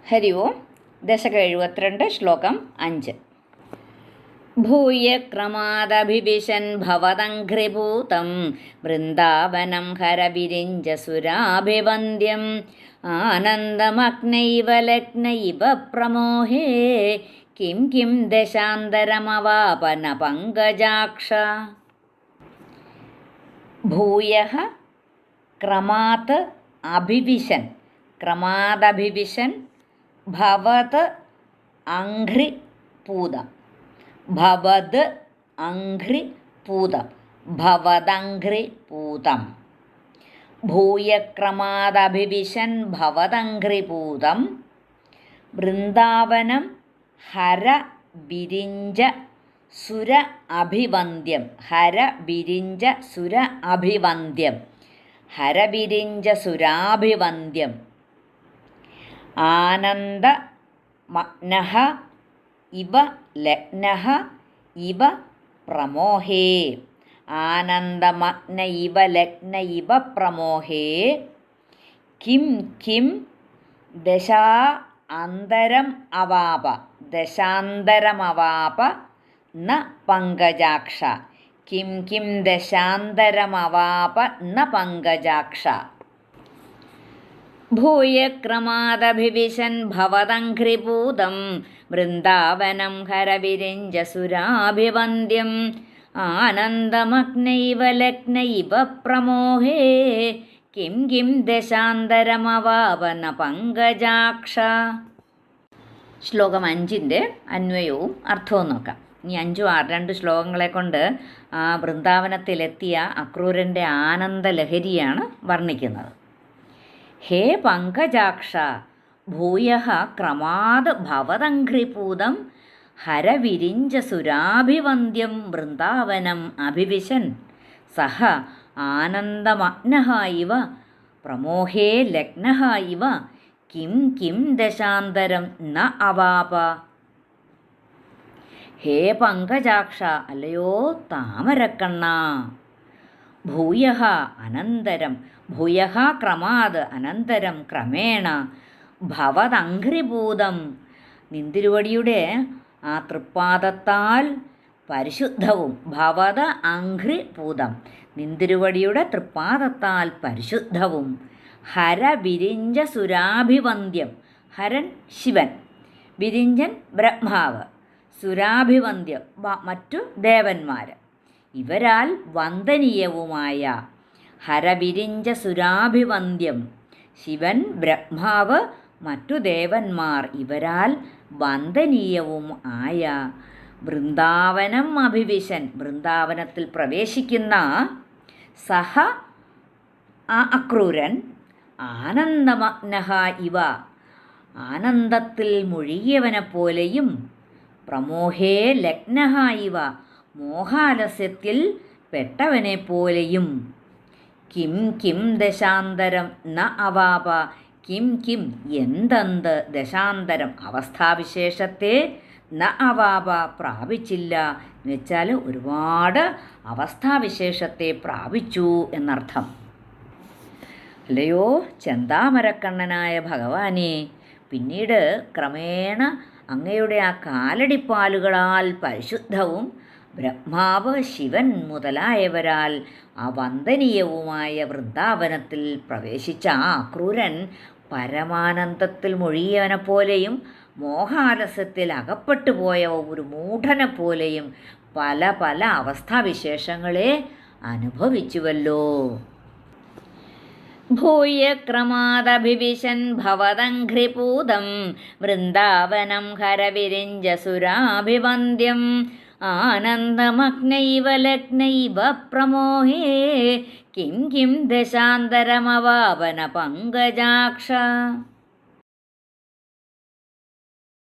ഹരി ഓം. ദശകം 72, ശ്ലോകം 5. ഭൂയ ക്രമാദഭിവിശൻ ഭവതംഘ്രിഭൂതം Vrindavanam ഹരവിരിഞ്ച സുരാഭിവന്ദ്യം ആനന്ദമഗ്നൈവ ലഗ്നൈവ പ്രമോഹേ Kim Kim ദശാന്തരമവാപന പങ്കജാക്ഷ. ഭൂയഃ ക്രമാത് അഭിവിശൻ, ക്രമാദഭിവിശൻ ഭവത് അംഘ്രിപൂതം, ഭവത് അംഘ്രിപൂതം, ഭവദംഘ്രിപൂതം. ഭൂയക്രമാദഭിവിശൻ ഭവദംഘ്രിപൂതം Vrindavanam Hara വിരിഞ്ച സുര അഭിവന്ദ്യം, ഹര വിരിഞ്ച സുര അഭിവന്ദ്യം, ഹരവിരിഞ്ച സുരാഭിവന്ദ്യം. ആനന്ദമഗ്നഃ ഇവ ലഗ്നഃ ഇവ പ്രമോഹേ, ആനന്ദമഗ്ന ഇവ ലഗ്ന ഇവ പ്രമോഹേ കിം കിം ദശാന്തരം അവാപ, ദശാന്തരമവാപ ന പങ്കജാക്ഷ, കിം കിം ദശാന്തരമവാപ ന പങ്കജാക്ഷ. ഭൂയക്രമാദഭിവിശൻ ഭവതംഘ്രിപൂതം വൃന്ദാവനം ഹരവിരിഞ്ച സുരാഭിവന്ദ്യം ആനന്ദമഗ്നൈവ ലഗ്നൈവ പ്രമോഹേ കിം കിം ദശാന്തരമവാപന പങ്കജാക്ഷ. ശ്ലോകം 5 അന്വയവും അർത്ഥവും നോക്കാം. ഈ 5, 6 2 ശ്ലോകങ്ങളെ കൊണ്ട് ആ വൃന്ദാവനത്തിലെത്തിയ അക്രൂരൻ്റെ ആനന്ദലഹരിയാണ് വർണ്ണിക്കുന്നത്. ഹേ പങ്കജാക്ഷ, ഭൂയഃ ക്രമാത് ഭവതംഘ്രിപൂതം ഹരവിരിഞ്ച സുരാഭിവന്ദ്യം വൃന്ദാവനം അഭിവിശൻ സഹ ആനന്ദമഗ്നഃ ഇവ പ്രമോഹേ ലഗ്നഃ ഇവ കിം കിം ദശാന്തരം ന അവാപ. ഹേ പങ്കജാക്ഷ, അല്ലയോ താമരക്കണ്ണ. ഭൂയഃ അനന്തരം, ഭൂയഃ ക്രമാത് അനന്തരം ക്രമേണ ഭവതംഘ്രിപൂതം നിന്തിരുവടിയുടെ ആ തൃപ്പാദത്താൽ പരിശുദ്ധവും, ഭവത അംഘ്രിപൂതം നിന്തിരുവടിയുടെ തൃപ്പാദത്താൽ പരിശുദ്ധവും, ഹരവിരിഞ്ച സുരാഭിവന്ദ്യം, ഹരൻ ശിവൻ, വിരിഞ്ചൻ ബ്രഹ്മാവ്, സുരാഭിവന്ദ്യം മറ്റു ദേവന്മാർ, ഇവരാൽ വന്ദനീയവുമായ ഹരവിരിഞ്ച സുരാഭിവന്ദ്യം, ശിവൻ ബ്രഹ്മാവ് മറ്റു ദേവന്മാർ ഇവരാൽ വന്ദനീയവും ആയ വൃന്ദാവനം അഭിവിശൻ, വൃന്ദാവനത്തിൽ പ്രവേശിക്കുന്ന സഹ ആ അക്രൂരൻ ആനന്ദമഗ്നഃ ഇവ, ആനന്ദത്തിൽ മുഴുകിയവനെപ്പോലെയും, പ്രമോഹേ ലഗ്നഃ ഇവ, മോഹാലസ്യത്തിൽ പെട്ടവനെപ്പോലെയും, കിം കിം ദശാന്തരം ന അവാപ, കിം കിം എന്തെന്ത് ദശാന്തരം അവസ്ഥാവിശേഷത്തെ ന അവാപ പ്രാപിച്ചില്ല എന്ന് വെച്ചാൽ ഒരുപാട് അവസ്ഥാവിശേഷത്തെ പ്രാപിച്ചു എന്നർത്ഥം. അല്ലയോ ചെന്താമരക്കണ്ണനായ ഭഗവാനെ, പിന്നീട് ക്രമേണ അങ്ങയുടെ ആ കാലടിപ്പാലുകളാൽ പരിശുദ്ധവും ബ്രഹ്മാവ് ശിവൻ മുതലായവരാൽ ആ വന്ദനീയവുമായ വൃന്ദാവനത്തിൽ പ്രവേശിച്ച ആ അക്രൂരൻ പരമാനന്ദത്തിൽ മുഴുകിയവനെപ്പോലെയും മോഹാലസ്യത്തിൽ അകപ്പെട്ടു പോയ ഒരു മൂഢനെ പോലെയും പല പല അവസ്ഥാവിശേഷങ്ങളെ അനുഭവിച്ചുവല്ലോ. ഭൂയക്രമാദഭിവിശൻ ഭവതംഘ്രിപൂതം വൃന്ദാവനം ഹരവിരിഞ്ച സുരാഭിവന്ദ്യം ആനന്ദമഗ്നൈവ ലഗ്നൈവ പ്രമോഹേ കിം കിം ദശാന്തരമവാപന പങ്കജാക്ഷ.